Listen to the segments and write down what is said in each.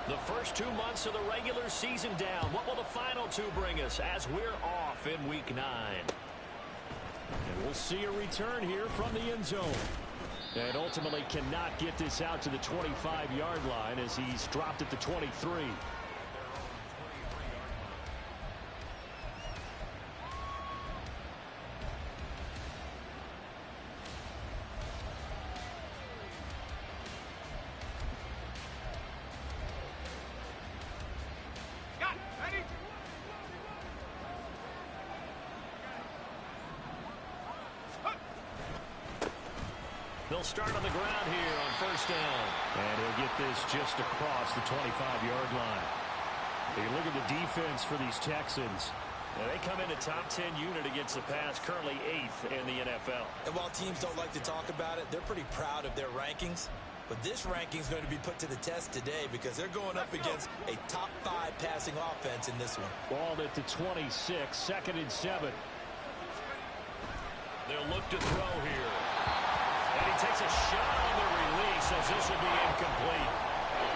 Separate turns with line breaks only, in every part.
The first 2 months of the regular season down. What will the final two bring us as we're off in Week 9?
And we'll see a return here from the end zone. And ultimately cannot get this out to the 25-yard line as he's dropped at the 23.
They'll start on the ground here on first down.
And he'll get this just across the 25-yard line. You look at the defense for these Texans.
Now they come in a top 10 unit against the pass, currently 8th in the NFL.
And while teams don't like to talk about it, they're pretty proud of their rankings. But this ranking is going to be put to the test today because they're going up against a top 5 passing offense in this one.
Ball at the 26, 2nd and 7.
They'll look to throw here. And he takes a shot on the release as this will be incomplete.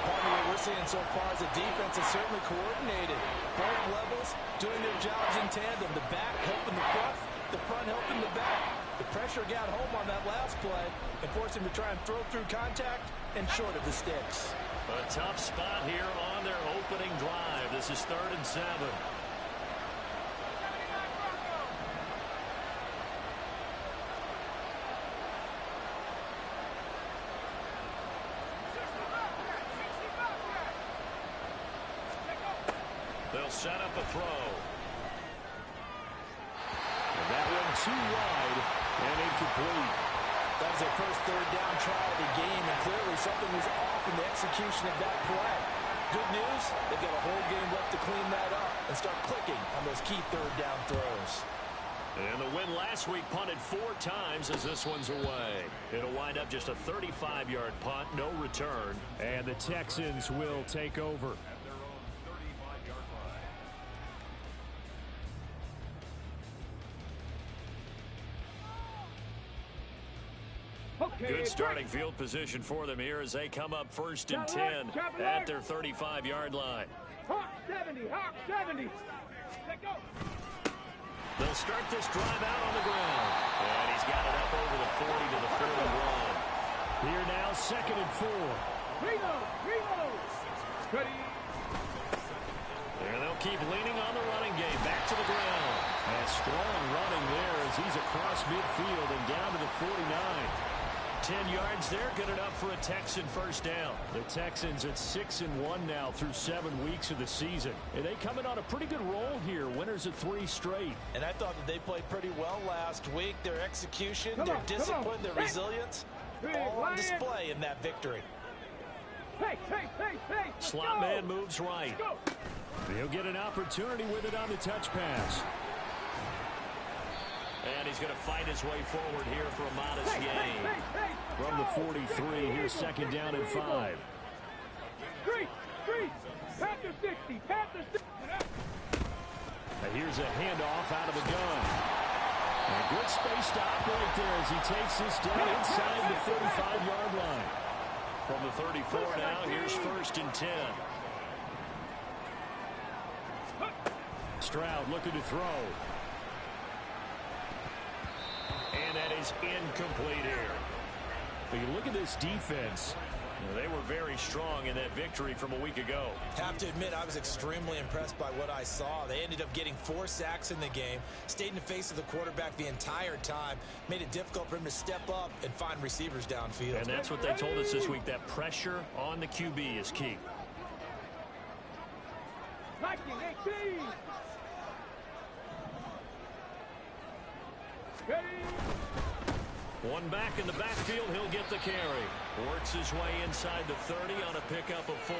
Part of what we're seeing so far is the defense is certainly coordinated. Both levels doing their jobs in tandem. The back helping the front helping the back. The pressure got home on that last play and forced him to try and throw through contact and short of the sticks.
A tough spot here on their opening drive. This is 3rd and 7. They'll set up a throw.
And that one too wide and incomplete.
That was their first 3rd down try of the game, and clearly something was off in the execution of that play. Good news, they've got a whole game left to clean that up and start clicking on those key 3rd down throws.
And the win last week punted 4 times as this one's away. It'll wind up just a 35-yard punt, no return.
And the Texans will take over.
Good starting field position for them here as they come up 1st and 10 at their 35-yard line.
Hawk 70, Hawk 70.
They'll start this drive out on the ground. And he's got it up over the 40 to the 41.
Here now, 2nd and 4.
Reload. Ready.
And they'll keep leaning on the running game. Back to the ground.
And strong running there as he's across midfield and down to the 49.
10 yards there, good enough for a Texan first down.
The Texans at 6-1 now through 7 weeks of the season. And they come in on a pretty good roll here, winners of 3 straight.
And I thought that they played pretty well last week. Their execution, their discipline, their resilience, all on display in that victory.
Hey.
Slot man moves right.
He'll get an opportunity with it on the touch pass.
And he's going to fight his way forward here for a modest gain.
From the 43, here's 2nd down and 5.
Street. Panther 60.
Now here's a handoff out of the gun. And good space to operate there as he takes this down inside the 35-yard line.
From the 34 now, here's 1st and 10.
Stroud looking to throw.
And that is incomplete here.
But you look at this defense.
They were very strong in that victory from a week ago.
Have to admit, I was extremely impressed by what I saw. They ended up getting 4 sacks in the game, stayed in the face of the quarterback the entire time, made it difficult for him to step up and find receivers downfield.
And that's what they told us this week, that pressure on the QB is key.
Viking 18. Ready.
One back in the backfield, he'll get the carry. Works his way inside the 30 on a pickup of 4.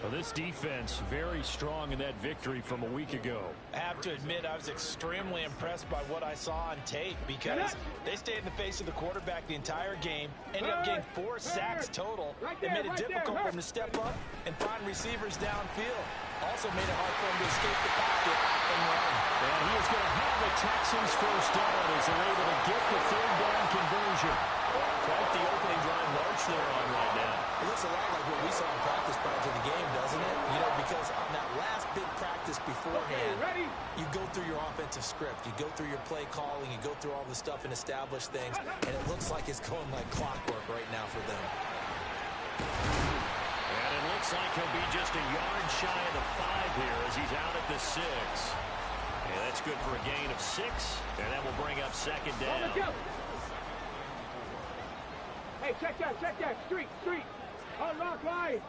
Well, this defense very strong in that victory from a week ago.
I have to admit, I was extremely impressed by what I saw on tape because they stayed in the face of the quarterback the entire game, ended up getting 4 sacks total, and made it difficult for him to step up and find receivers downfield. Also made it hard for him to escape the pocket and run.
And he is going to have the Texans first down as they're able to get the 3rd down conversion.
Quite the opening drive march they're on right now.
It looks a lot like what we we saw in practice prior to the game, doesn't it? You know, because on that last big practice beforehand, you go through your offensive script. You go through your play calling. You go through all the stuff and establish things. And it looks like it's going like clockwork right now for them.
And it looks like he'll be just a yard shy of the 5 here as he's out at the 6. And that's good for a gain of 6. And that will bring up second down.
Hey, check that. Street. Unlock line.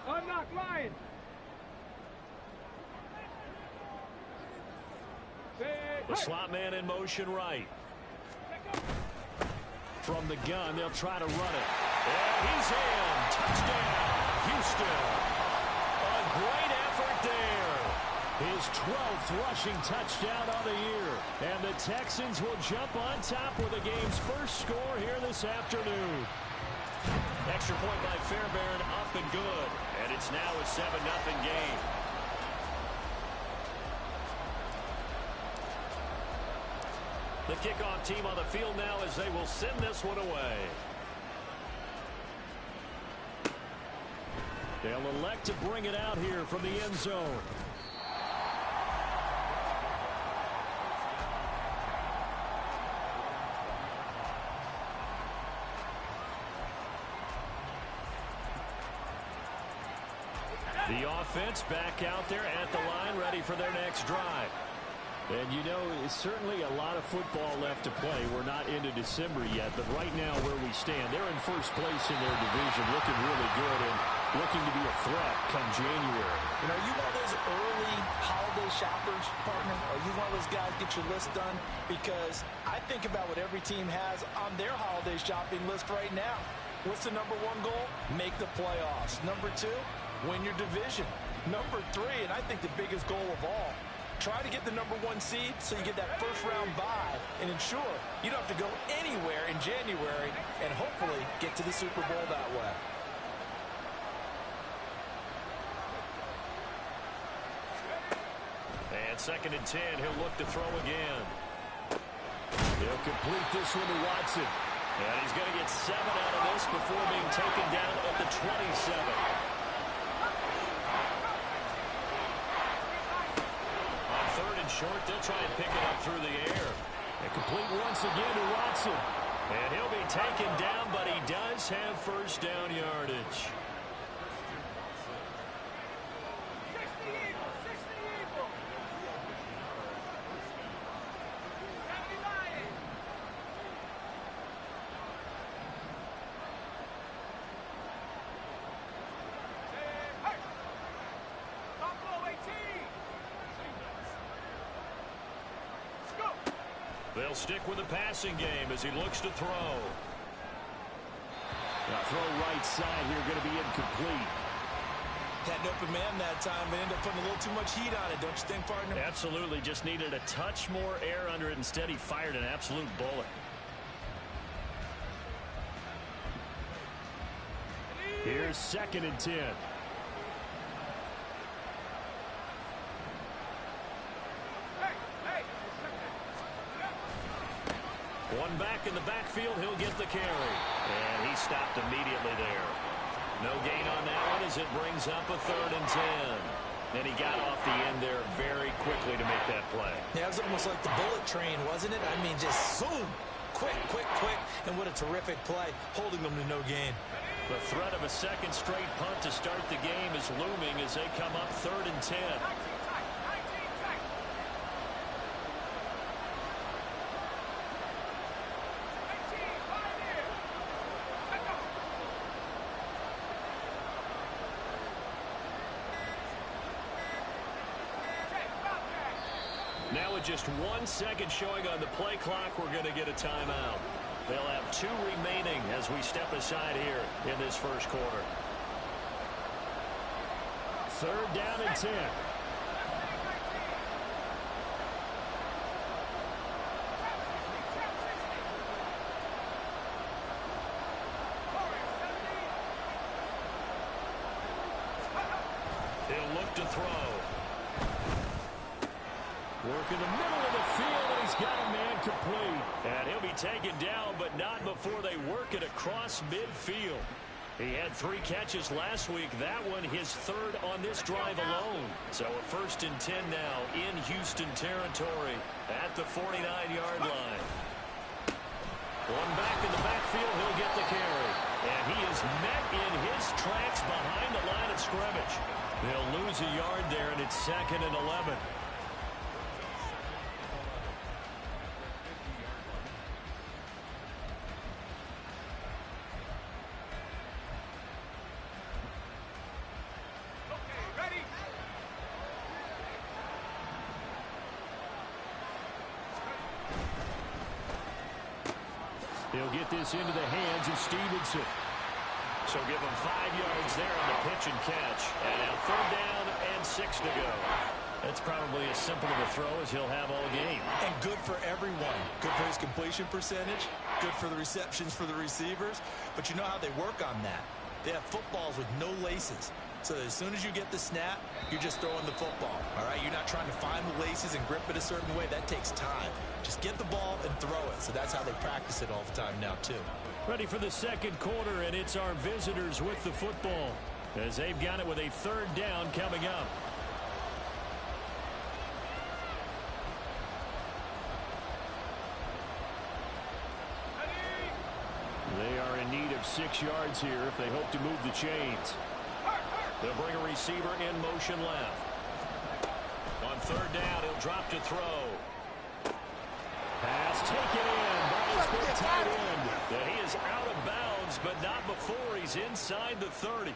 The slot man in motion right. From the gun, they'll try to run it. And he's in. Touchdown, Houston. A great effort there. His 12th rushing touchdown of the year. And the Texans will jump on top with the game's first score here this afternoon. Extra point by Fairbairn, up and good. And it's now a 7-0 game. The kickoff team on the field now as they will send this one away. They'll elect to bring it out here from the end zone. The offense back out there at the line, ready for their next drive. And, you know, it's certainly a lot of football left to play. We're not into December yet, but right now where we stand, they're in first place in their division, looking really good and looking to be a threat come January.
You know, are you one of those early holiday shoppers, partner? Are you one of those guys get your list done? Because I think about what every team has on their holiday shopping list right now. What's the number 1 goal? Make the playoffs. Number 2, win your division. Number 3, and I think the biggest goal of all, try to get the number 1 seed so you get that first-round bye and ensure you don't have to go anywhere in January and hopefully get to the Super Bowl that way.
And 2nd and 10, he'll look to throw again. He'll complete this one to Watson. And he's going to get 7 out of this before being taken down at the 27. Short, they'll try and pick it up through the air. And complete once again to Watson. And he'll be taken down, but he does have first down yardage. They'll stick with the passing game as he looks to throw. Now throw right side here, going to be incomplete.
Had an open man that time, but ended up putting a little too much heat on it, don't you think, partner?
Absolutely, just needed a touch more air under it. Instead, he fired an absolute bullet. Here's 2nd and 10. One back in the backfield, he'll get the carry. And he stopped immediately there. No gain on that one as it brings up a 3rd and 10. And he got off the end there very quickly to make that play.
Yeah, it was almost like the bullet train, wasn't it? I mean, just zoom. Quick. And what a terrific play, holding them to no gain.
The threat of a 2nd straight punt to start the game is looming as they come up 3rd and 10. Now with just 1 second showing on the play clock, we're going to get a timeout. They'll have 2 remaining as we step aside here in this first quarter. 3rd down and 10. He'll look to throw. Work in the middle of the field, and he's got a man complete. And he'll be taken down, but not before they work it across midfield.
He had 3 catches last week. That one his 3rd on this drive alone. So a 1st and 10 now in Houston territory at the 49-yard line. One back in the backfield, he'll get the carry. And he is met in his tracks behind the line of scrimmage. They'll lose a yard there, and it's 2nd and 11. He'll get this into the hands of Stevenson. So give him 5 yards there on the pitch and catch. And now 3rd down and 6 to go. That's probably as simple of a throw as he'll have all game.
And good for everyone. Good for his completion percentage. Good for the receptions for the receivers. But you know how they work on that. They have footballs with no laces. So as soon as you get the snap, you're just throwing the football. All right, you're not trying to find the laces and grip it a certain way. That takes time. Just get the ball and throw it. So that's how they practice it all the time now, too.
Ready for the 2nd quarter, and it's our visitors with the football as they've got it with a 3rd down coming up. They are in need of 6 yards here if they hope to move the chains. They'll bring a receiver in motion left. On 3rd down, he'll drop to throw. Pass taken in by his big tight end. And he is out of bounds, but not before he's inside the 30.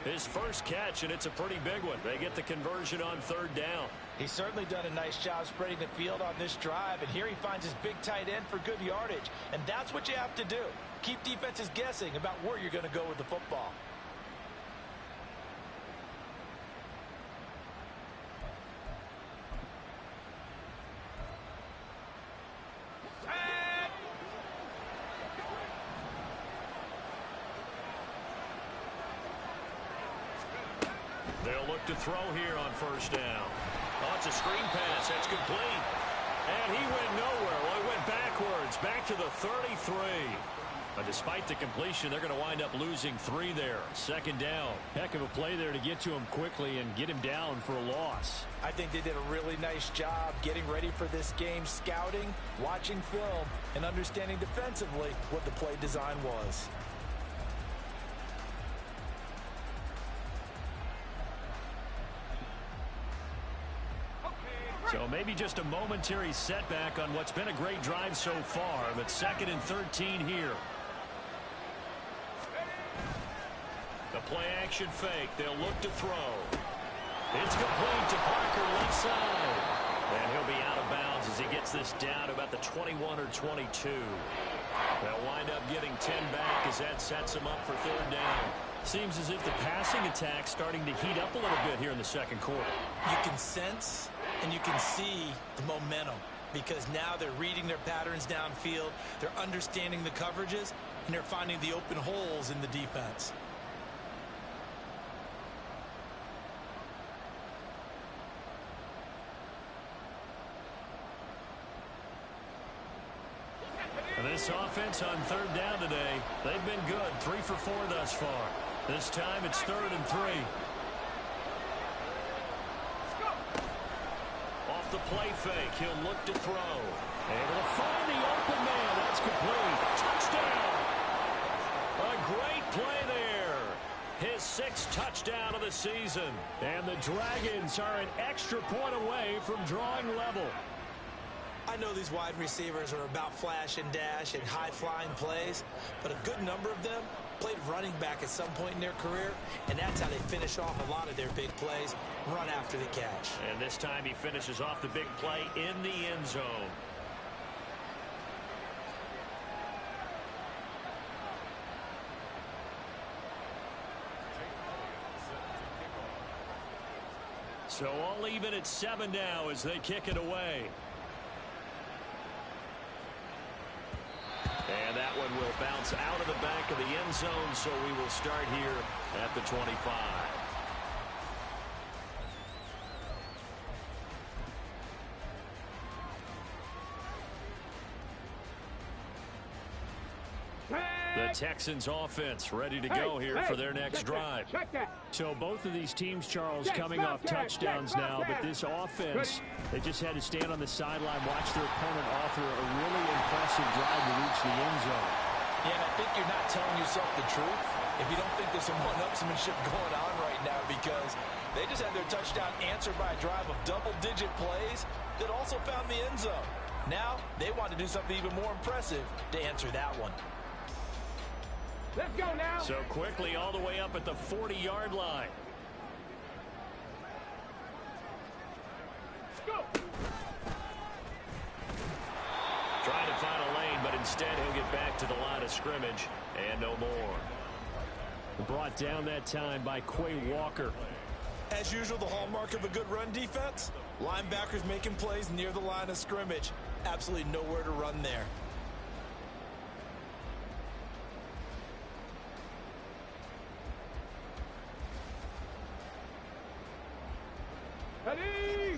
His first catch, and it's a pretty big one. They get the conversion on 3rd down.
He's certainly done a nice job spreading the field on this drive, and here he finds his big tight end for good yardage. And that's what you have to do. Keep defenses guessing about where you're going to go with the football.
They'll look to throw here on 1st down. Oh, it's a screen pass. That's complete. And he went nowhere. Well, he went backwards, back to the 33. But despite the completion, they're going to wind up losing 3 there. 2nd down. Heck of a play there to get to him quickly and get him down for a loss.
I think they did a really nice job getting ready for this game, scouting, watching film, and understanding defensively what the play design was.
So maybe just a momentary setback on what's been a great drive so far, but 2nd and 13 here. The play action fake. They'll look to throw. It's complete to Parker left side. And he'll be out of bounds as he gets this down to about the 21 or 22. They'll wind up getting 10 back as that sets him up for 3rd down. Seems as if the passing attack's starting to heat up a little bit here in the 2nd quarter.
You can sense and you can see the momentum because now they're reading their patterns downfield, they're understanding the coverages, and they're finding the open holes in the defense.
And this offense on 3rd down today, they've been good. 3 for 4 thus far. This time it's 3rd and 3. Off the play fake, he'll look to throw. Able to find the open man. That's complete. Touchdown. A great play there. His 6th touchdown of the season. And the Dragons are an extra point away from drawing level.
I know these wide receivers are about flash and dash and high-flying plays, but a good number of them played running back at some point in their career, and that's how they finish off a lot of their big plays, run after the catch.
And this time he finishes off the big play in the end zone. So all even at 7 now as they kick it away. And that one will bounce out of the back of the end zone, so we will start here at the 25. The Texans offense ready to go here for their next drive.
So both of these teams, Charles, coming off touchdowns now, but this offense, they just had to stand on the sideline, watch their opponent offer a really impressive drive to reach the end zone.
Yeah, and I think you're not telling yourself the truth if you don't think there's some one-upsmanship going on right now, because they just had their touchdown answered by a drive of double-digit plays that also found the end zone. Now, they want to do something even more impressive to answer that one.
Let's go now.
So quickly all the way up at the 40-yard line.
Go.
Trying to find a lane, but instead he'll get back to the line of scrimmage and no more.
Brought down that time by Quay Walker.
As usual, the hallmark of a good run defense, linebackers making plays near the line of scrimmage. Absolutely nowhere to run there.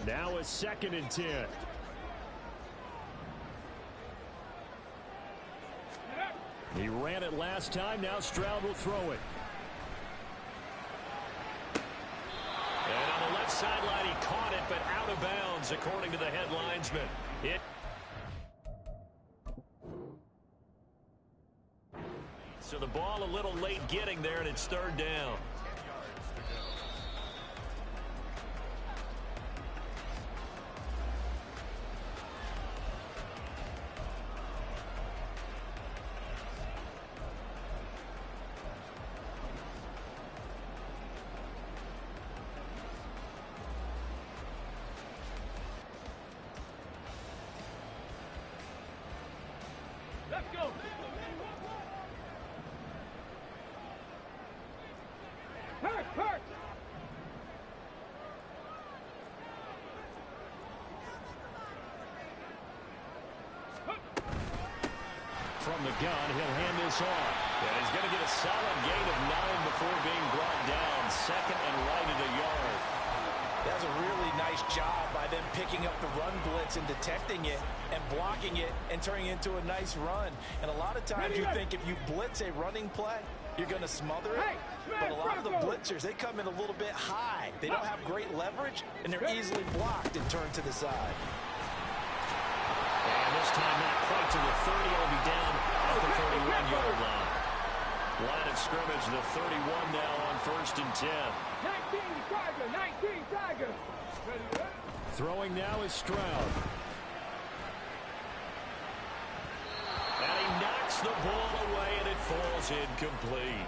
Now a 2nd and 10. He ran it last time. Now Stroud will throw it.
And on the left sideline, he caught it, but out of bounds, according to the head linesman. So the ball a little late getting there, and it's 3rd down.
Let's go. Hurt.
From the gun, he'll hand this off.
And he's going to get a solid gain of 9 before being brought down. 2nd and right at a yard.
That's a really nice job by them picking up the run blitz and detecting it and blocking it and turning it into a nice run. And a lot of times you think if you blitz a running play, you're going to smother it. But a lot of the blitzers, they come in a little bit high. They don't have great leverage, and they're easily blocked and turned to the side.
And this time not quite to the 30. It'll be down at the 31-yard line. Line of scrimmage, the 31 now on 1st and 10.
19 Tiger.
Throwing now is Stroud.
And he knocks the ball away, and it falls incomplete.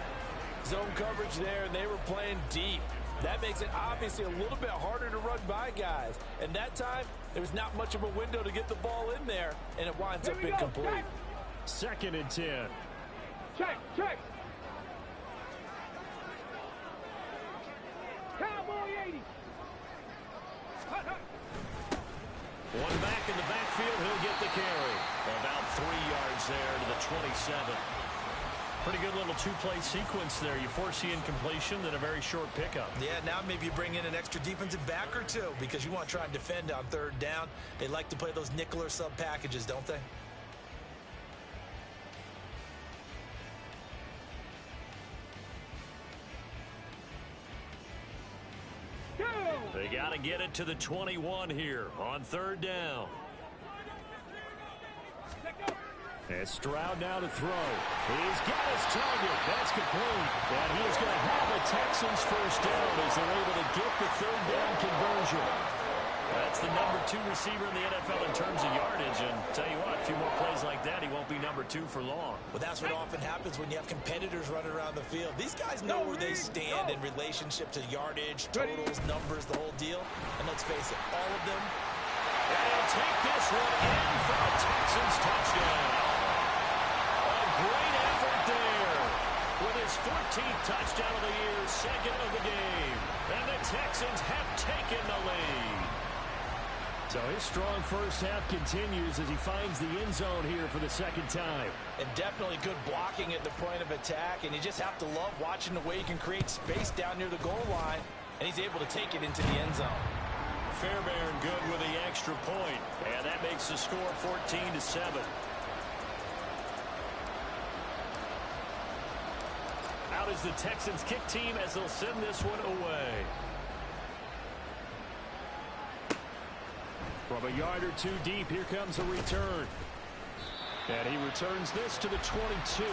Zone coverage there, and they were playing deep. That makes it obviously a little bit harder to run by guys. And that time, there was not much of a window to get the ball in there, and it winds up incomplete.
2nd and 10.
Check. Cowboy 80.
One back in the backfield, he'll get the carry. About 3 yards there to the 27.
Pretty good little two-play sequence there. You force the incompletion, then a very short pickup.
Yeah, now maybe you bring in an extra defensive back or two because you want to try and defend on 3rd down. They like to play those nickel or sub packages, don't they?
They got to get it to the 21 here on 3rd down.
And Stroud now to throw. He's got his target. That's complete. And he's going to have the Texans first down as they're able to get the 3rd down conversion.
That's the number 2 receiver in the NFL in terms of yardage. And tell you what, a few more plays like that, he won't be number 2 for long.
Well, that's what often happens when you have competitors running around the field. These guys know where they stand in relationship to yardage, totals, numbers, the whole deal. And let's face it, all of them.
And he'll take this one in for a Texans touchdown. A great effort there. With his 14th touchdown of the year, 2nd of the game. And the Texans have taken the lead.
So his strong first half continues as he finds the end zone here for the 2nd time.
And definitely good blocking at the point of attack. And you just have to love watching the way he can create space down near the goal line. And he's able to take it into the end zone.
Fairbairn good with the extra point. And that makes the score 14-7. goes the Texans kick team as they'll send this one away.
From a yard or two deep, here comes a return. And he returns this to the 22.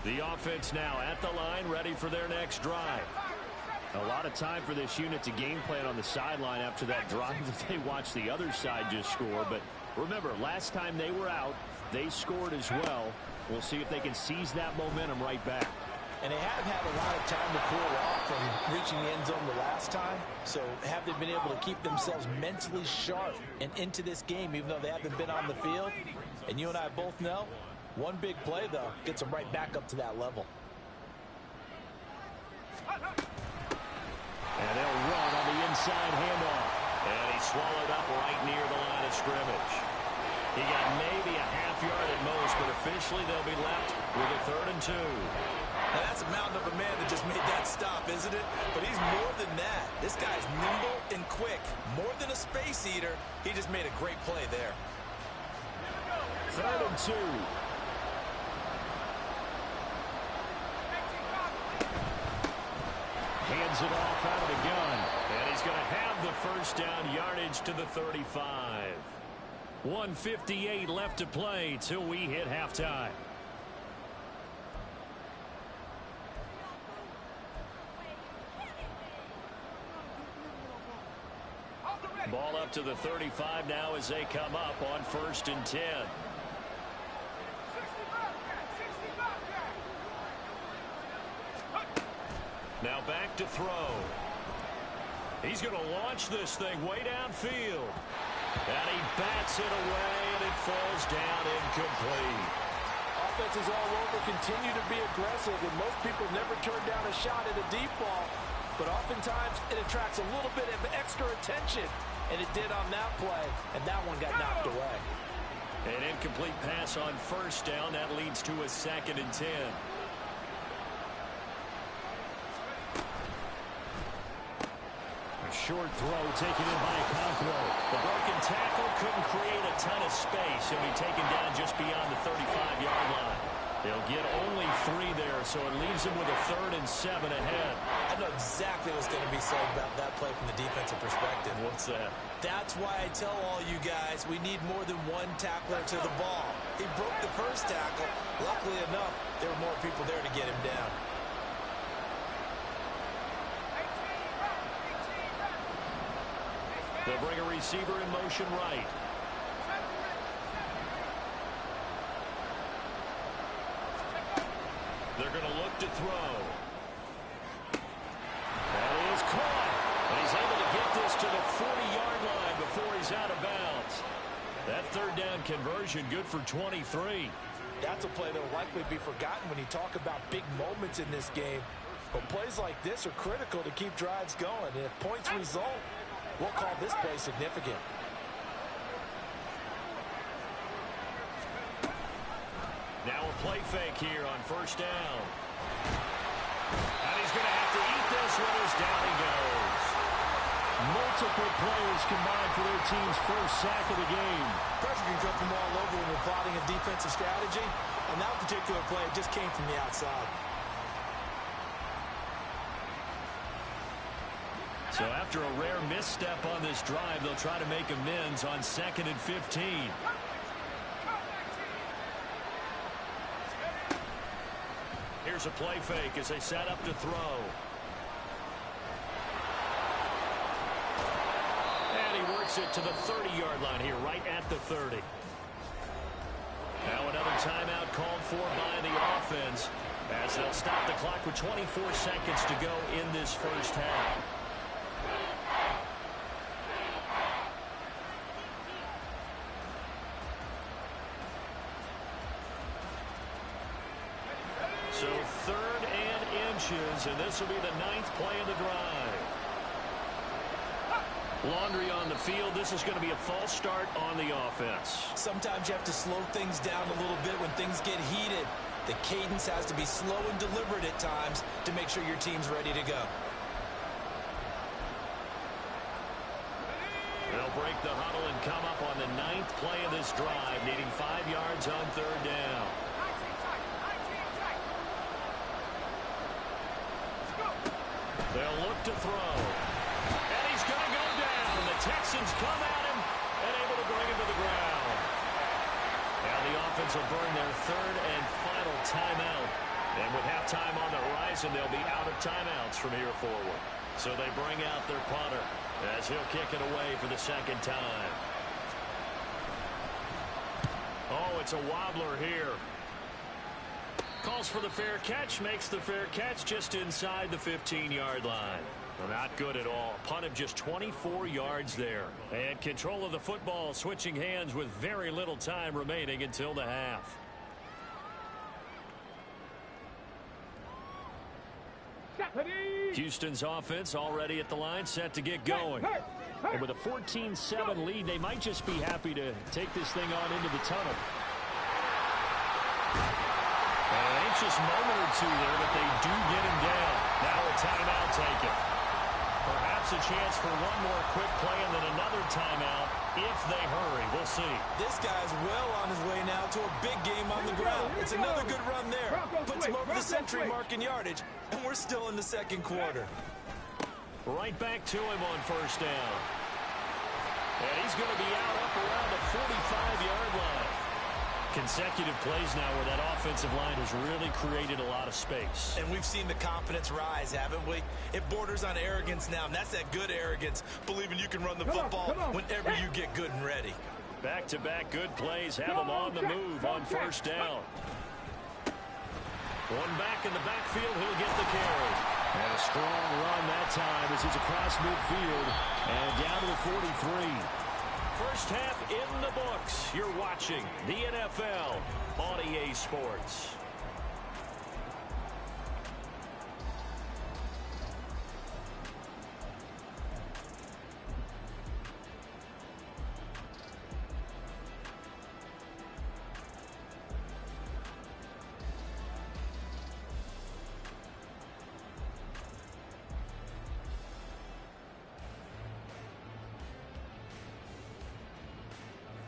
The offense now at the line, ready for their next drive. A lot of time for this unit to game plan on the sideline after that drive that they watched the other side just score. But remember, last time they were out, they scored as well. We'll see if they can seize that momentum right back.
And they have had a lot of time to cool off from reaching the end zone the last time. So have they been able to keep themselves mentally sharp and into this game, even though they haven't been on the field? And you and I both know, one big play, though, gets them right back up to that level.
And they'll run on the inside handoff.
And he swallowed up right near the line of scrimmage. He got maybe a half yard at most, but officially they'll be left with a 3rd and 2.
Now that's a mountain of a man that just made that stop, isn't it? But he's more than that. This guy's nimble and quick. More than a space eater, he just made a great play there.
3rd and 2. Hands it off out of the gun.
And he's going to have the first down, yardage to the 35.
1:58 left to play till we hit halftime.
Ball up to the 35 now as they come up on 1st and 10. Now back to throw. He's going to launch this thing way downfield. And he bats it away, and it falls down incomplete.
Offenses all over continue to be aggressive, and most people never turn down a shot at a deep ball. But oftentimes, it attracts a little bit of extra attention. And it did on that play, and that one got knocked away.
An incomplete pass on 1st down. That leads to a 2nd and 10.
A short throw taken in by Conqueror.
The broken tackle couldn't create a ton of space. He'll be taken down just beyond the 35-yard line. They'll get only 3 there, so it leaves them with a 3rd and 7 ahead.
I know exactly what's going to be said about that play from the defensive perspective.
What's that?
That's why I tell all you guys we need more than one tackler to the ball. He broke the first tackle. Luckily enough, there were more people there to get him down.
They'll bring a receiver in motion right. They're going to look to throw. That is caught. And he's able to get this to the 40-yard line before he's out of bounds. That 3rd down conversion good for 23.
That's a play that will likely be forgotten when you talk about big moments in this game. But plays like this are critical to keep drives going. And if points result, we'll call this play significant.
Now a play fake here on 1st down. And he's going to have to eat this one as down he goes.
Multiple players combined for their team's 1st sack of the game.
Pressure can come from all over when you're plotting a defensive strategy. And that particular play just came from the outside.
So after a rare misstep on this drive, they'll try to make amends on 2nd and 15. Here's a play fake as they set up to throw. And he works it to the 30-yard line here, right at the 30. Now another timeout called for by the offense as they'll stop the clock with 24 seconds to go in this 1st half. So 3rd and inches, and this will be the 9th play of the drive. Laundry on the field. This is going to be a false start on the offense.
Sometimes you have to slow things down a little bit when things get heated. The cadence has to be slow and deliberate at times to make sure your team's ready to go.
They'll break the huddle and come up on the 9th play of this drive, needing 5 yards on 3rd down. They'll look to throw. And he's going to go down. The Texans come at him and able to bring him to the ground. Now the offense will burn their 3rd and final timeout. And with halftime on the horizon, they'll be out of timeouts from here forward. So they bring out their punter as he'll kick it away for the 2nd time. Oh, it's a wobbler here. Calls for the fair catch, makes the fair catch just inside the 15-yard line. Well, not good at all. Punt of just 24 yards there. And control of the football switching hands with very little time remaining until the half. Houston's offense already at the line, set to get going. And with a 14-7 lead, they might just be happy to take this thing on into the tunnel. An anxious moment or two there, but they do get him down. Now a timeout taken. Perhaps a chance for one more quick play and then another timeout if they hurry. We'll see.
This guy's well on his way now to a big game on the ground. It's another good run there. Puts him over the century mark in yardage, and we're still in the 2nd quarter.
Right back to him on 1st down. And he's going to be out up around the 45-yard line. Consecutive plays now where that offensive line has really created a lot of space.
And we've seen the confidence rise, haven't we? It borders on arrogance now, and that's that good arrogance, believing you can run the football whenever you get good and ready.
Back-to-back good plays have them on the move on 1st down. One back in the backfield, he'll get the carry. And a strong run that time as he's across midfield and down to the 43. First half in the books. You're watching the NFL on EA Sports.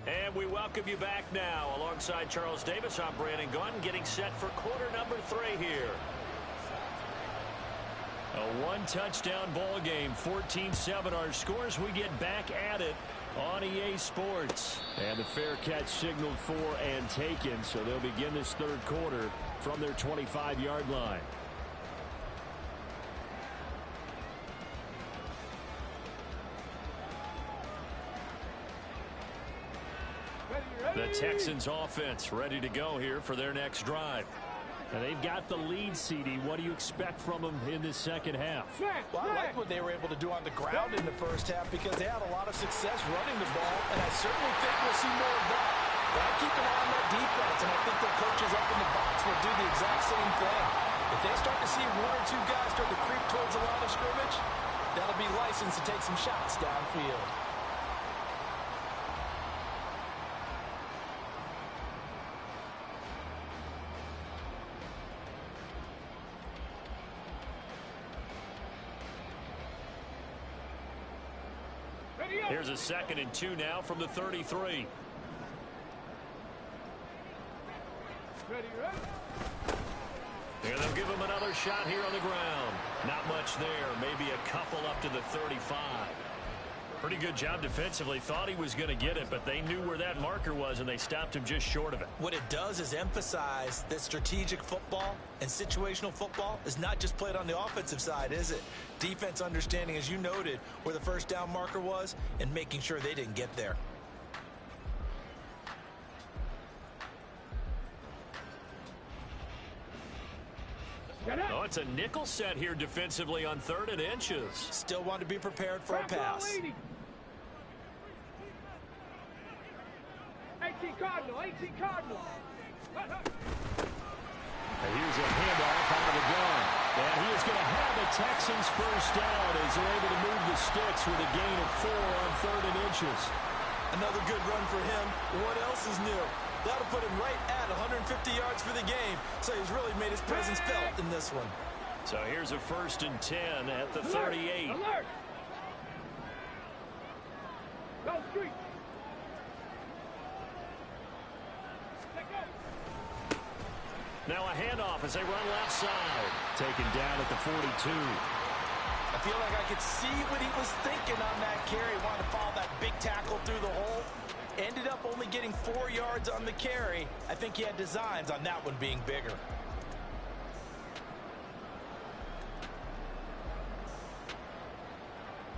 And we welcome you back now. Alongside Charles Davis, I'm Brandon Gunn, getting set for quarter number 3 here. A one-touchdown ball game, 14-7 our scores. We get back at it on EA Sports. And the fair catch signaled for and taken, so they'll begin this 3rd quarter from their 25-yard line. The Texans offense ready to go here for their next drive. And they've got the lead, CD. What do you expect from them in this 2nd half?
Well, I like what they were able to do on the ground in the 1st half because they had a lot of success running the ball, and I certainly think we'll see more of that. But I keep an eye on that defense, and I think their coaches up in the box will do the exact same thing. If they start to see 1 or 2 guys start to creep towards the line of scrimmage, that'll be license to take some shots downfield.
Here's a 2nd and 2 now from the 33. And they'll give him another shot here on the ground. Not much there. Maybe a couple up to the 35. Pretty good job defensively. Thought he was going to get it, but they knew where that marker was, and they stopped him just short of it.
What it does is emphasize that strategic football and situational football is not just played on the offensive side, is it? Defense understanding, as you noted, where the 1st down marker was and making sure they didn't get there.
Oh, it's a nickel set here defensively on 3rd and inches.
Still want to be prepared for a pass.
18 Cardinal, 18 Cardinal.
And here's a handoff out of the gun. And he is going to have the Texans 1st down as they're able to move the sticks with a gain of 4 on 3rd and inches.
Another good run for him. What else is new? That'll put him right at 150 yards for the game. So he's really made his presence felt in this one.
So here's a 1st and 10 at the 38.
Alert! Go street!
Now a handoff as they run left side. Taken down at the 42.
I feel like I could see what he was thinking on that carry. Wanted to follow that big tackle through the hole. Ended up only getting 4 yards on the carry. I think he had designs on that one being bigger.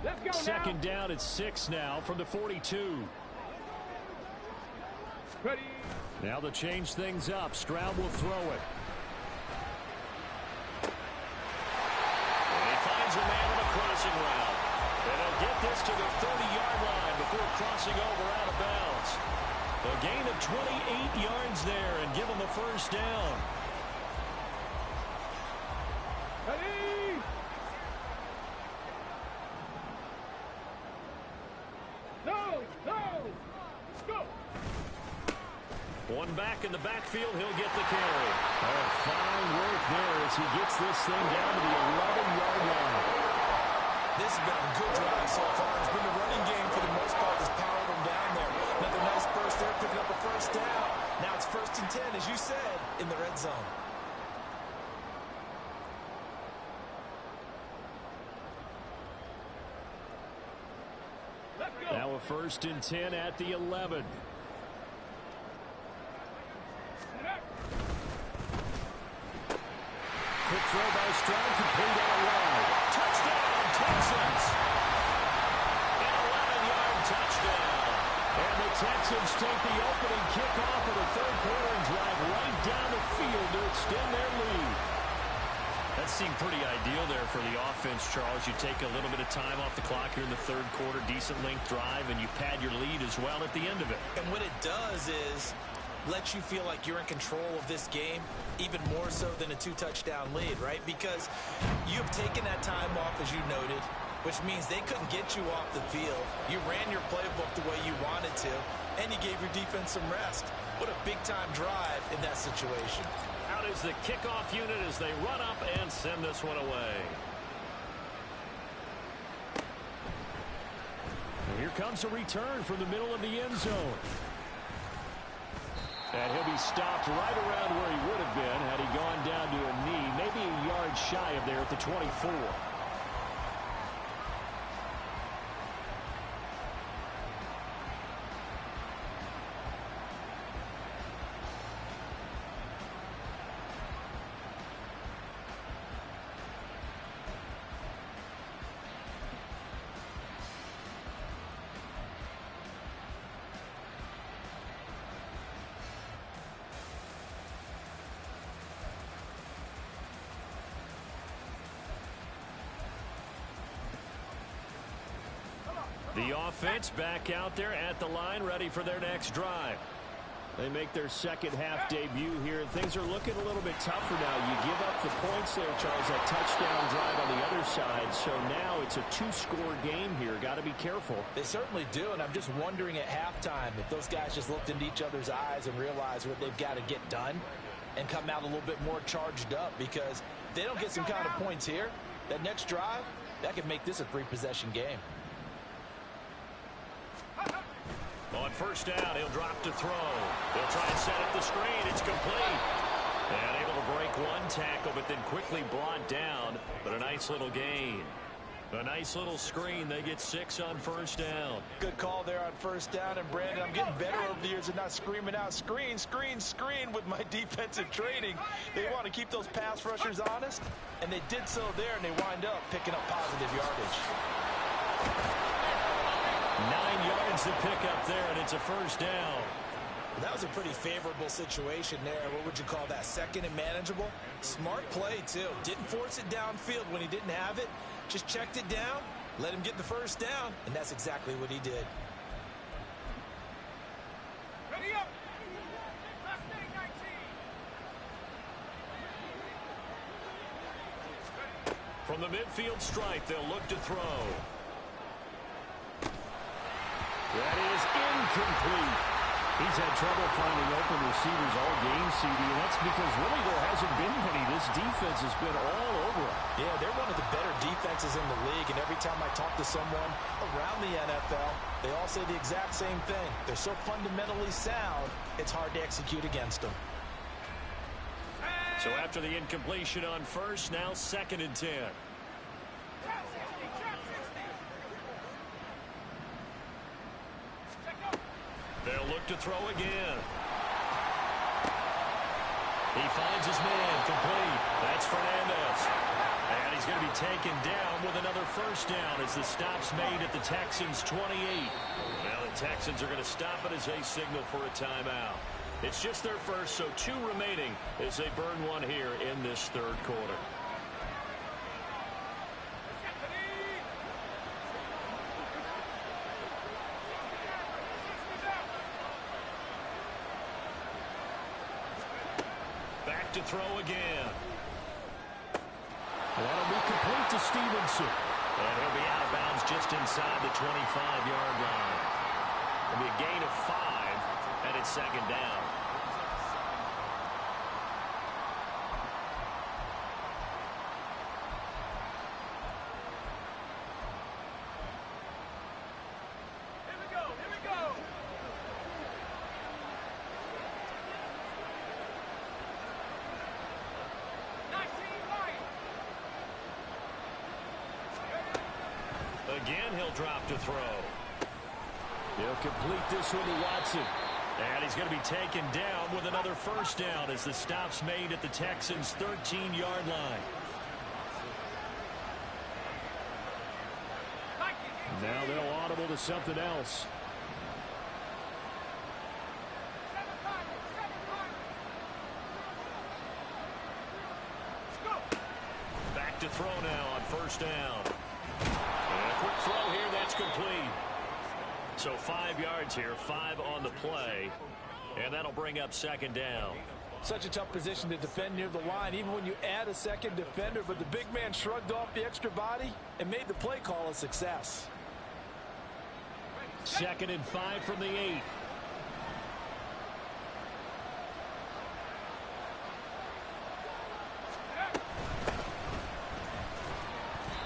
Let's go.
Second down at 6 now from the 42.
Ready.
Now to change things up, Stroud will throw it. And he finds a man on a crossing route. And he'll get this to the 30-yard line before crossing over out of bounds. A gain of 28 yards there and give him the 1st down.
Ready. No. Go.
One back in the backfield, he'll get the carry. Oh, fine work there as he gets this thing down to the 11-yard line.
This has been a good drive so far. It's been the running game for the most part that's powered them down there. Another nice burst there, picking up a 1st down. Now it's 1st and 10, as you said, in the red zone.
Let's go.
Now a 1st and 10 at the 11. Quick throw by Stroud, complete out wide. Touchdown, Texans! An 11-yard touchdown. And the Texans take the opening kickoff of the 3rd quarter and drive right down the field to extend their lead. That seemed pretty ideal there for the offense, Charles. You take a little bit of time off the clock here in the 3rd quarter, decent length drive, and you pad your lead as well at the end of it.
And what it does is let you feel like you're in control of this game, even more so than a 2-touchdown lead, right? Because you've taken that time off, as you noted, which means they couldn't get you off the field. You ran your playbook the way you wanted to, and you gave your defense some rest. What a big-time drive in that situation.
Out is the kickoff unit as they run up and send this one away. And here comes a return from the middle of the end zone. And he'll be stopped right around where he would have been had he gone down to a knee, maybe a yard shy of there at the 24. The offense back out there at the line, ready for their next drive. They make their 2nd half debut here, and things are looking a little bit tougher now. You give up the points there, Charles, that touchdown drive on the other side. So now it's a 2-score game here. Got to be careful.
They certainly do, and I'm just wondering at halftime if those guys just looked into each other's eyes and realized what they've got to get done and come out a little bit more charged up, because if they don't get some kind of points here, that next drive, that could make this a 3-possession game.
On 1st down, he'll drop to throw. He'll try and set up the screen. It's complete. And able to break one tackle, but then quickly brought down. But a nice little gain. A nice little screen. They get 6 on 1st down.
Good call there on 1st down. And, Brandon, I'm getting better over the years of not screaming out screen, screen, screen with my defensive training. They want to keep those pass rushers honest, and they did so there, and they wind up picking up positive yardage.
9 yards to pick up there, and it's a 1st down.
That was a pretty favorable situation there. What would you call that? 2nd and manageable? Smart play, too. Didn't force it downfield when he didn't have it. Just checked it down, let him get the 1st down, and that's exactly what he did.
Ready up.
From the midfield stripe, they'll look to throw. That is incomplete.
He's had trouble finding open receivers all game, CD, and that's because really there hasn't been many. This defense has been all over him.
Yeah, they're one of the better defenses in the league, and every time I talk to someone around the NFL, they all say the exact same thing. They're so fundamentally sound, it's hard to execute against them.
So after the incompletion on first, now 2nd and 10. They'll look to throw again. He finds his man complete. That's Fernandez. And he's going to be taken down with another first down as the stop's made at the Texans' 28. Now the Texans are going to stop it as they signal for a timeout. It's just their first, so 2 remaining as they burn one here in this third quarter. Back to throw again.
That'll be complete to Stevenson.
And he'll be out of bounds just inside the 25-yard line. It'll be a gain of 5, and it's 2nd down. Again, he'll drop to throw.
He'll complete this one to Watson.
And he's going to be taken down with another first down as the stop's made at the Texans' 13-yard line.
Now they'll audible to something else.
Back to throw now on first down. And a quick throw here, that's complete. So 5 yards here, 5 on the play. And that'll bring up 2nd down.
Such a tough position to defend near the line, even when you add a second defender. But the big man shrugged off the extra body and made the play call a success.
2nd and 5 from the 8.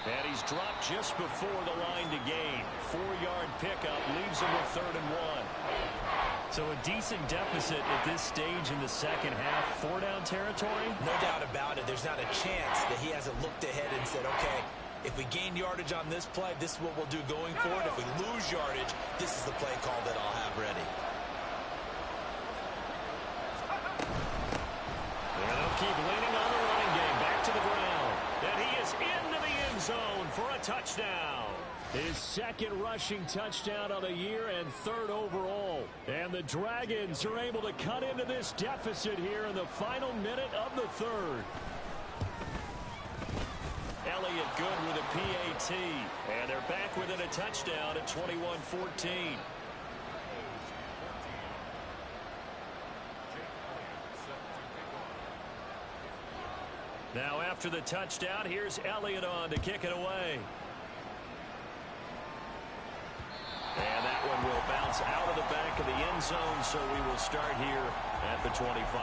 And he's dropped just before the line to gain. 4-yard pickup leaves him with 3rd and 1. So a decent deficit at this stage in the second half. 4-down territory?
No doubt about it. There's not a chance that he hasn't looked ahead and said, okay, if we gain yardage on this play, this is what we'll do going forward. If we lose yardage, this is the play call that I'll have ready.
And they'll keep leaning on the running game. Back to the ground. And he is into the end zone for a touchdown.
His 2nd rushing touchdown of the year and 3rd overall. And the Dragons are able to cut into this deficit here in the final minute of the 3rd.
Elliott good with a PAT. And they're back within a touchdown at 21-14. Now after the touchdown, here's Elliott on to kick it away. And that one will bounce out of the back of the end zone, so we will start here at the 25.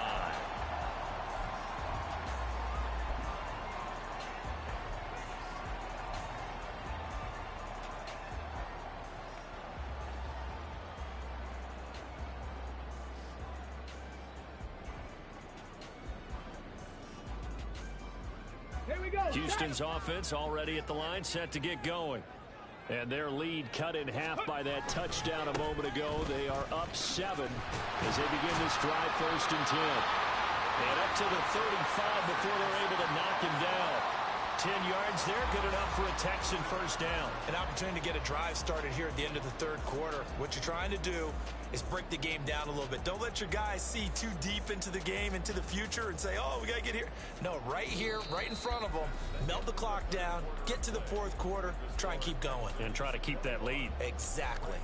Houston's offense already at the line, set to get going. And their lead cut in half by that touchdown a moment ago. They are up 7 as they begin this drive, 1st and 10. And up to the 35 before they're able to knock him down. 10 yards there, good enough for a Texan first down.
An opportunity to get a drive started here at the end of the 3rd quarter. What you're trying to do is break the game down a little bit. Don't let your guys see too deep into the game, into the future, and say, oh, we got to get here. No, right here, right in front of them, melt the clock down, get to the 4th quarter, try and keep going.
And try to keep that lead.
Exactly.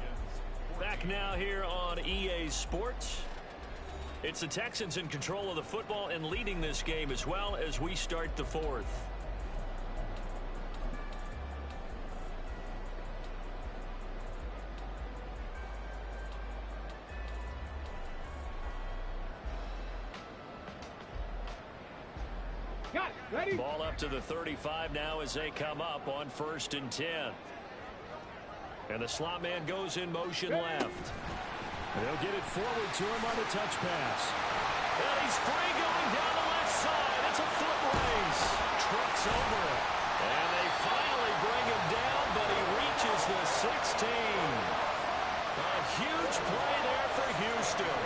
Back now here on EA Sports. It's the Texans in control of the football and leading this game as well as we start the 4th.
Got it. Ready?
Ball up to the 35 now as they come up on 1st and 10. And the slot man goes in motion left.
They'll get it forward to him on a touch pass.
And he's free going down the left side. It's a foot race. Trucks over it. And they finally bring him down, but he reaches the 16. A huge play there for Houston.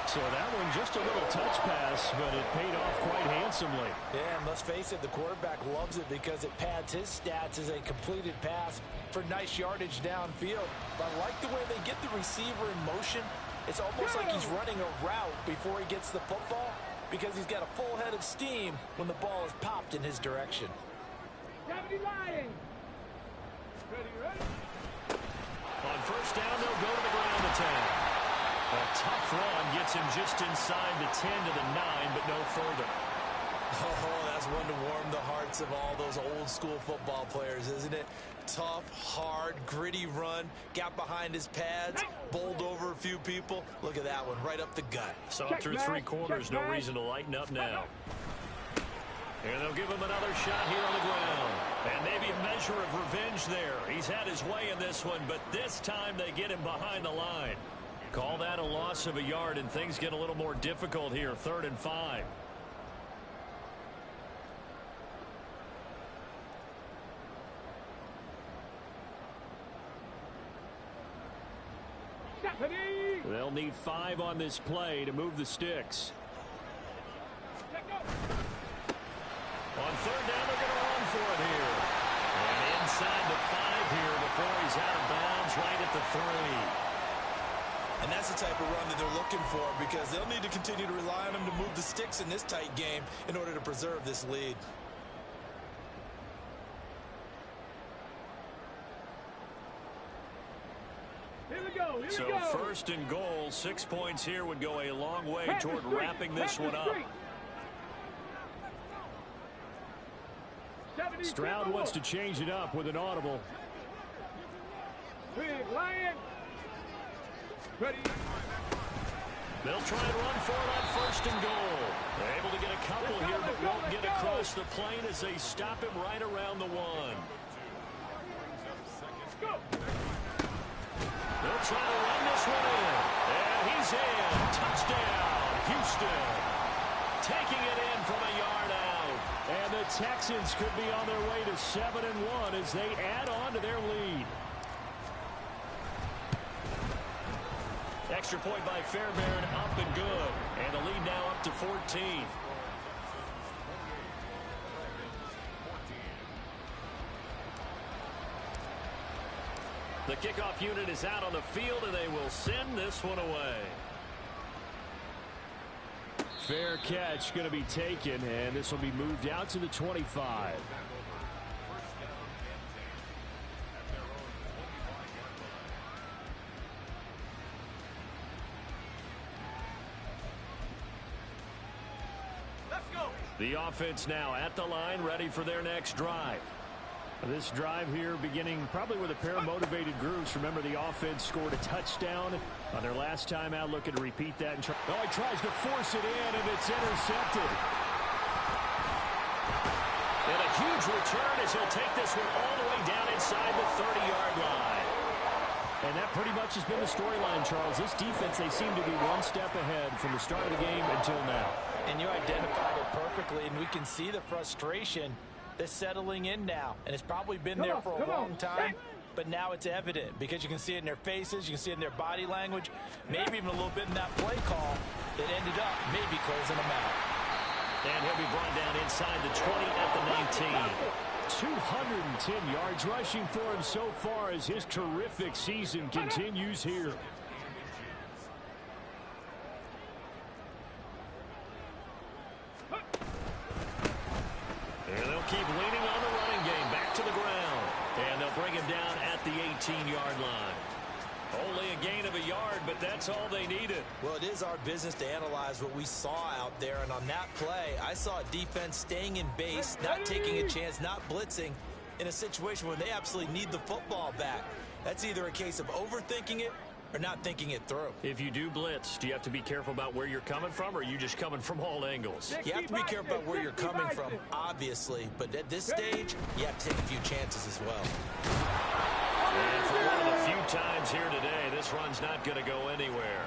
So that one just a little touch pass, but it paid off quite handsomely.
Yeah, and let's face it, the quarterback loves it because it pads his stats as a completed pass for nice yardage downfield. But I like the way they get the receiver in motion. It's almost like he's running a route before he gets the football because he's got a full head of steam when the ball is popped in his direction.
Deputy Lion. Ready?
On 1st down, they'll go to the ground attack. A tough run gets him just inside the 10 to the 9, but no further.
Oh, that's one to warm the hearts of all those old school football players, isn't it? Tough, hard, gritty run, got behind his pads, bowled over a few people. Look at that one, right up the gut.
So through 3 quarters, no reason to lighten up now. And they'll give him another shot here on the ground. And maybe a measure of revenge there. He's had his way in this one, but this time they get him behind the line. Call that a loss of a yard, and things get a little more difficult here. 3rd and 5.
They'll need 5 on this play to move the sticks.
On 3rd down, they're going to run for it here. And inside the 5 here before he's out of bounds right at the 3.
And that's the type of run that they're looking for because they'll need to continue to rely on him to move the sticks in this tight game in order to preserve this lead.
Here we go.
So 1st and goal, 6 points here would go a long way toward wrapping this one up.
Stroud wants to change it up with an audible.
Big Lion. Ready.
They'll try and run for it on 1st and goal. They're able to get a couple here, but won't get across the plane as they stop him right around the 1.
Go.
They'll try to run this one in. And he's in. Touchdown, Houston. Taking it in from a yard out.
And the Texans could be on their way to 7-1 as they add on to their lead.
Extra point by Fairbairn, up and good. And the lead now up to 14. The kickoff unit is out on the field, and they will send this one away.
Fair catch going to be taken, and this will be moved out to the 25. The offense now at the line, ready for their next drive. This drive here beginning probably with a pair of motivated groups. Remember, the offense scored a touchdown on their last time out. Looking to repeat that. And he tries to force it in, and it's intercepted.
And a huge return as he'll take this one all the way down inside the 30-yard line.
And that pretty much has been the storyline, Charles. This defense, they seem to be one step ahead from the start of the game until now.
And you identified it perfectly, and we can see the frustration that's settling in now. And it's probably been there for a long time, but now it's evident because you can see it in their faces, you can see it in their body language, maybe even a little bit in that play call that ended up maybe closing them out.
And he'll be brought down inside the 20 at the 19.
210 yards rushing for him so far as his terrific season continues here.
And they'll keep leaning on the running game. Back to the ground. And they'll bring him down at the 18-yard line. Only a gain of a yard, but that's all they needed.
Well, it is our business to analyze what we saw out there. And on that play, I saw a defense staying in base, not taking a chance, not blitzing in a situation where they absolutely need the football back. That's either a case of overthinking it or not thinking it through.
If you do blitz, do you have to be careful about where you're coming from, or are you just coming from all angles?
You have to be careful about where you're coming from, obviously, but at this stage, you have to take a few chances as well.
And for one of the few times here today, this run's not going to go anywhere.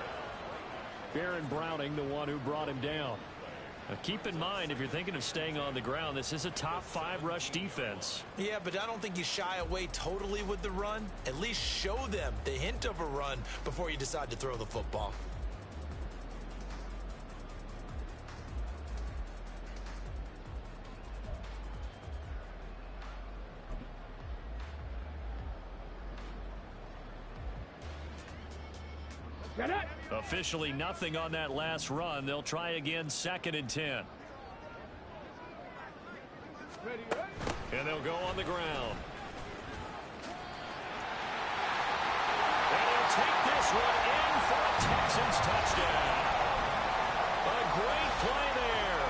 Baron Browning, the one who brought him down.
Now keep in mind, if you're thinking of staying on the ground, this is a top 5 rush defense.
Yeah, but I don't think you shy away totally with the run. At least show them the hint of a run before you decide to throw the football.
Officially nothing on that last run. They'll try again 2nd and 10. And they'll go on the ground. And he'll take this one in for a Texans touchdown. A great play there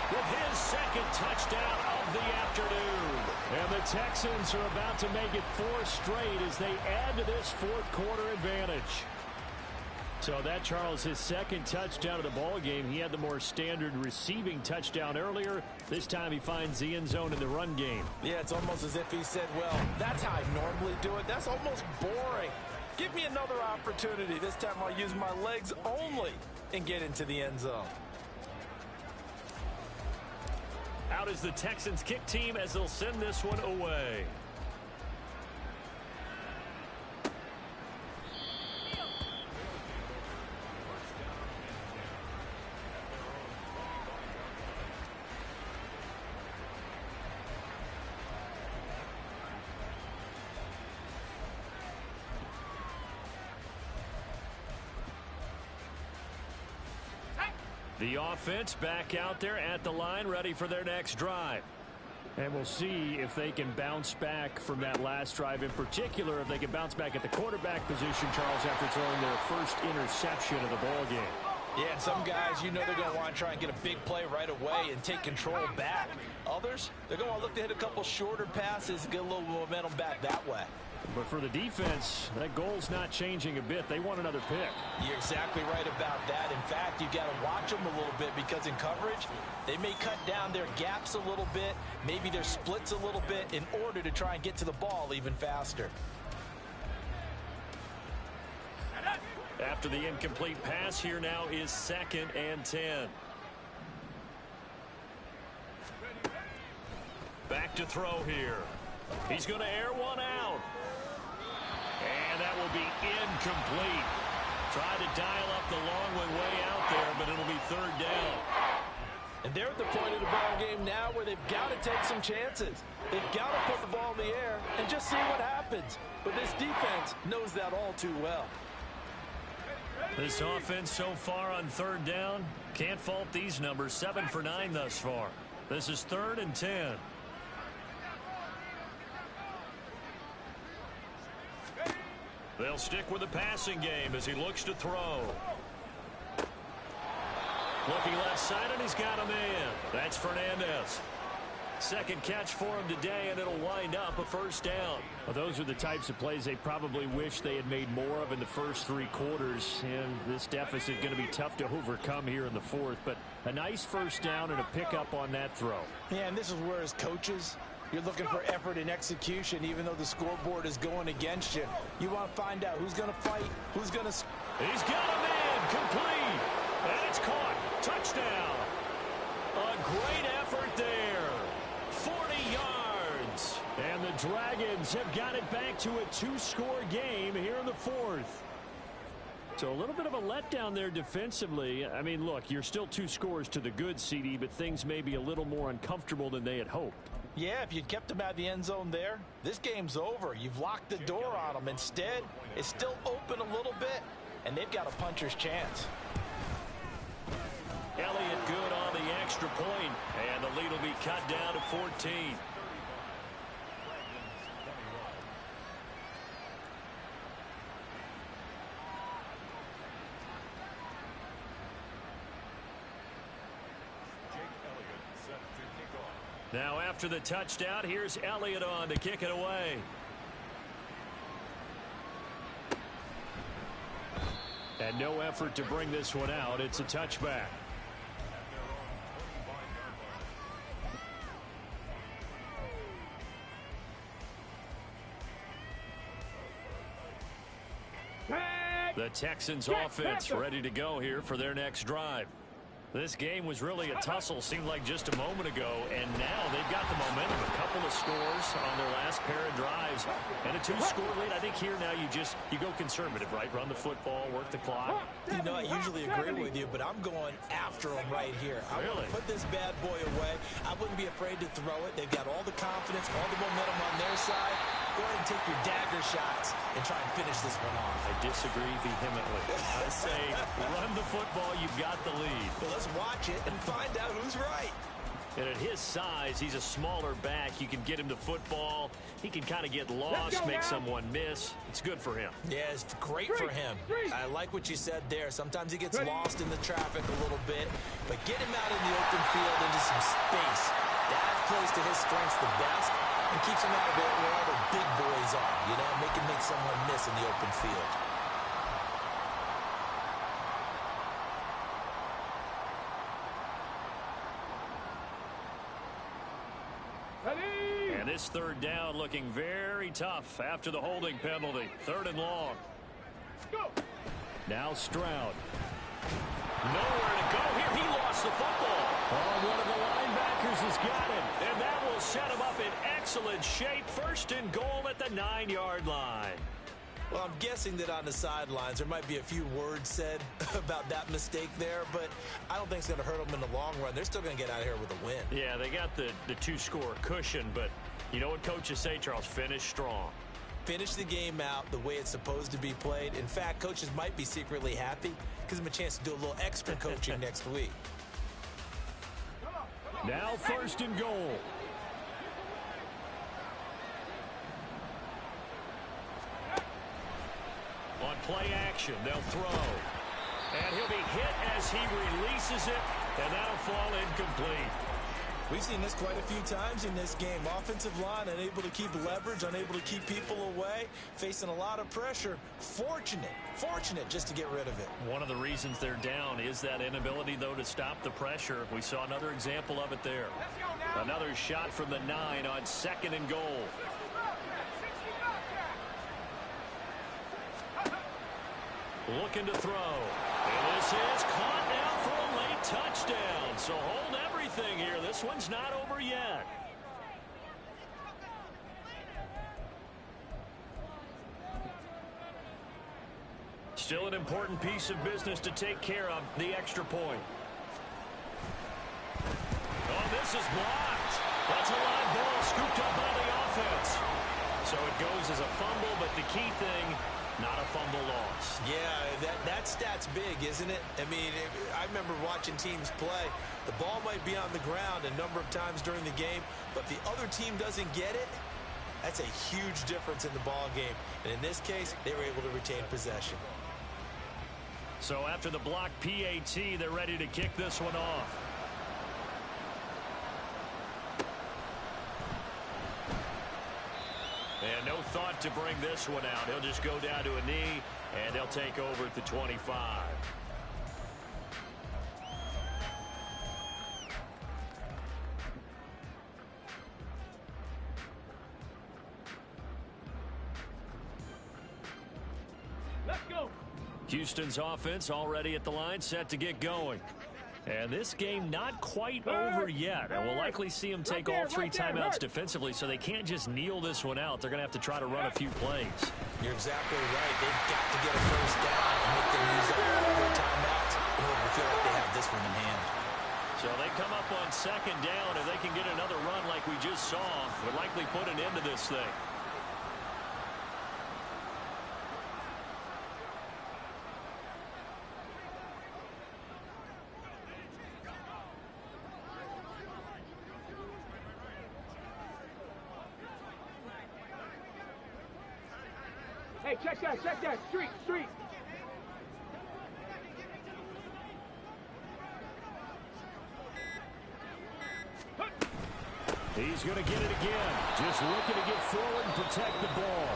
with his 2nd touchdown of the afternoon.
And the Texans are about to make it 4 straight as they add to this 4th quarter advantage. So that, Charles, his 2nd touchdown of the ball game. He had the more standard receiving touchdown earlier. This time he finds the end zone in the run game.
Yeah, it's almost as if he said, well, that's how I normally do it. That's almost boring. Give me another opportunity. This time I'll use my legs only and get into the end zone.
Out is the Texans kick team as they'll send this one away. The offense back out there at the line, ready for their next drive.
And we'll see if they can bounce back from that last drive. In particular, if they can bounce back at the quarterback position, Charles, after throwing their first interception of the ball game.
Yeah, some guys, you know they're going to want to try and get a big play right away and take control back. Others, they're going to look to hit a couple shorter passes and get a little momentum back that way.
But for the defense, that goal's not changing a bit. They want another pick.
You're exactly right about that. In fact, you've got to watch them a little bit because in coverage, they may cut down their gaps a little bit, maybe their splits a little bit in order to try and get to the ball even faster.
After the incomplete pass, here now is 2nd and 10. Back to throw here. He's going to air one out. And that will be incomplete. Try to dial up the long one way out there, but it'll be 3rd down.
And they're at the point of the ball game now where they've got to take some chances. They've got to put the ball in the air and just see what happens. But this defense knows that all too well.
This offense so far on 3rd down, can't fault these numbers. 7 for 9 thus far. This is 3rd and 10. They'll stick with the passing game as he looks to throw. Looking left side, and he's got a man. That's Fernandez. 2nd catch for him today, and it'll wind up a 1st down.
Well, those are the types of plays they probably wish they had made more of in the first 3 quarters. And this deficit going to be tough to overcome here in the 4th. But a nice 1st down and a pickup on that throw.
Yeah, and this is where as coaches, you're looking for effort and execution, even though the scoreboard is going against you. You want to find out who's going to fight, who's going to...
He's got a man, complete, and it's caught. Touchdown. A great effort there. 40 yards.
And the Dragons have got it back to a 2-score game here in the 4th. So a little bit of a letdown there defensively. I mean, look, you're still 2 scores to the good, CD, but things may be a little more uncomfortable than they had hoped.
Yeah, if you'd kept them out of the end zone there, this game's over. You've locked the door on them. Instead, it's still open a little bit, and they've got a puncher's chance.
Elliott good on the extra point, and the lead will be cut down to 14. Now after the touchdown, here's Elliott on to kick it away.
And no effort to bring this one out. It's a touchback. The Texans offense ready to go here for their next drive. This game was really a tussle, seemed like just a moment ago, and now they've got the momentum. A couple of scores on their last pair of drives, and a 2-score lead. I think here now you go conservative, right? Run the football, work the clock.
You know, I usually agree with you, but I'm going after them right here. I want to put this bad boy away. I wouldn't be afraid to throw it. They've got all the confidence, all the momentum on their side. Go ahead and take your dagger shots and try and finish this one off.
I disagree vehemently. I say run the football, you've got the lead.
Well, let's watch it and find out who's right.
And at his size, he's a smaller back. You can get him to football. He can kind of get lost, make someone miss. It's good for him.
Yeah, it's great for him. I like what you said there. Sometimes he gets lost in the traffic a little bit, but get him out in the open field into some space. That plays to his strengths the best and keeps him out of it where all the big boys are, you know, make someone miss in the open field.
And this third down looking very tough after the holding penalty. 3rd and long.
Go.
Now Stroud. Nowhere to go here. He lost the football. Oh, one of the linebackers has got him. And that will set him up in excellent shape. 1st and goal at the 9-yard line.
Well, I'm guessing that on the sidelines there might be a few words said about that mistake there, but I don't think it's going to hurt them in the long run. They're still going to get out of here with a win.
Yeah, they got the 2-score cushion, but you know what coaches say, Charles? Finish strong.
Finish the game out the way it's supposed to be played. In fact, coaches might be secretly happy because of a chance to do a little extra coaching next week.
Now 1st and goal. On play action, they'll throw. And he'll be hit as he releases it, and that'll fall incomplete.
We've seen this quite a few times in this game. Offensive line unable to keep leverage, unable to keep people away, facing a lot of pressure. Fortunate just to get rid of it.
One of the reasons they're down is that inability, though, to stop the pressure. We saw another example of it there. Another shot from the 9 on 2nd and goal. Looking to throw. And this is caught down for a late touchdown. So hold everything here. This one's not over yet. Still an important piece of business to take care of, the extra point. Oh, this is blocked. That's a live ball scooped up by the offense. So it goes as a fumble, but the key thing, not a fumble loss.
Yeah, that stat's big, isn't it? I mean, I remember watching teams play. The ball might be on the ground a number of times during the game, but if the other team doesn't get it, that's a huge difference in the ball game. And in this case, they were able to retain possession.
So after the blocked PAT, they're ready to kick this one off. And no thought to bring this one out. He'll just go down to a knee, and they'll take over at the 25.
Let's go.
Houston's offense already at the line, set to get going. And this game not quite over yet. And we'll likely see them take all 3 timeouts defensively, so they can't just kneel this one out. They're going to have to try to run a few plays.
You're exactly right. They've got to get a first down and make them use all of their timeouts in order to feel like they have this one in hand.
So they come up on 2nd down, and they can get another run like we just saw. Would likely put an end to this thing.
Hey, check that. Street.
He's going to get it again. Just looking to get forward and protect the ball.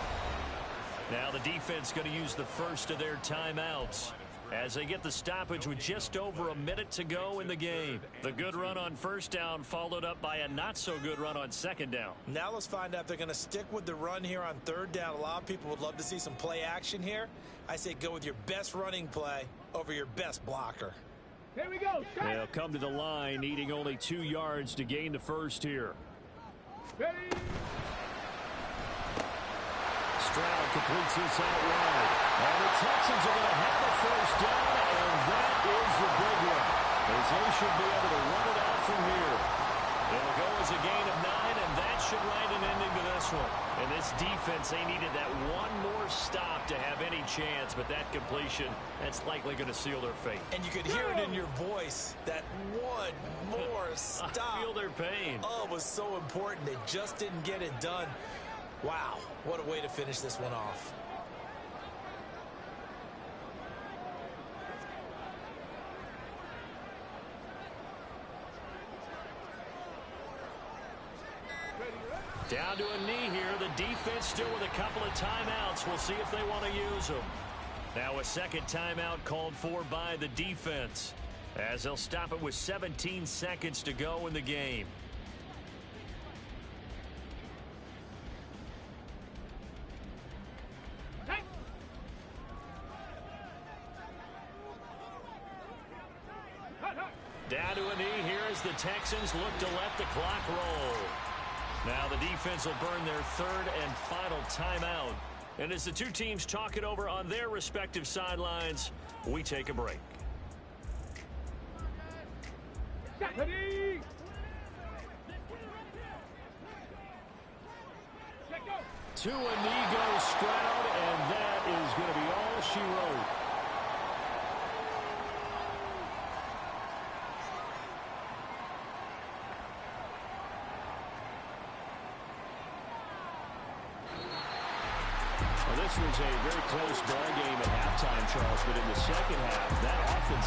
Now the defense going to use the first of their timeouts.
as they get the stoppage with just over a minute to go in the game. The good run on first down followed up by a not-so-good run on second down.
Now let's find out if they're going to stick with the run here on third down. A lot of people would love to see some play action here. I say go with your best running play over your best blocker.
Here we go.
They'll come to the line, needing only 2 yards to gain the first here.
Ready.
Stroud completes this out wide. And the Texans are going to have the first down, and that is the big one, as they should be able to run it out from here.
It'll go as a gain of 9, and that should write an ending to this one. And this defense, they needed that one more stop to have any chance, but that completion, that's likely going to seal their fate.
And you could hear it in your voice, that one more stop.
I feel their pain.
Oh, it was so important. They just didn't get it done. Wow, what a way to finish this one off.
Down to a knee here. The defense still with a couple of timeouts. We'll see if they want to use them. Now a second timeout called for by the defense, as they'll stop it with 17 seconds to go in the game.
Hey. Hut, hut.
Down to a knee here as the Texans look to let the clock roll. Now the defense will burn their third and final timeout. And as the two teams talk it over on their respective sidelines, we take a break.
Ready. Check go.
To a knee goes Stroud, and that is going to be all she wrote. Well, this was a very close ball game at halftime, Charles, but in the second half, that offense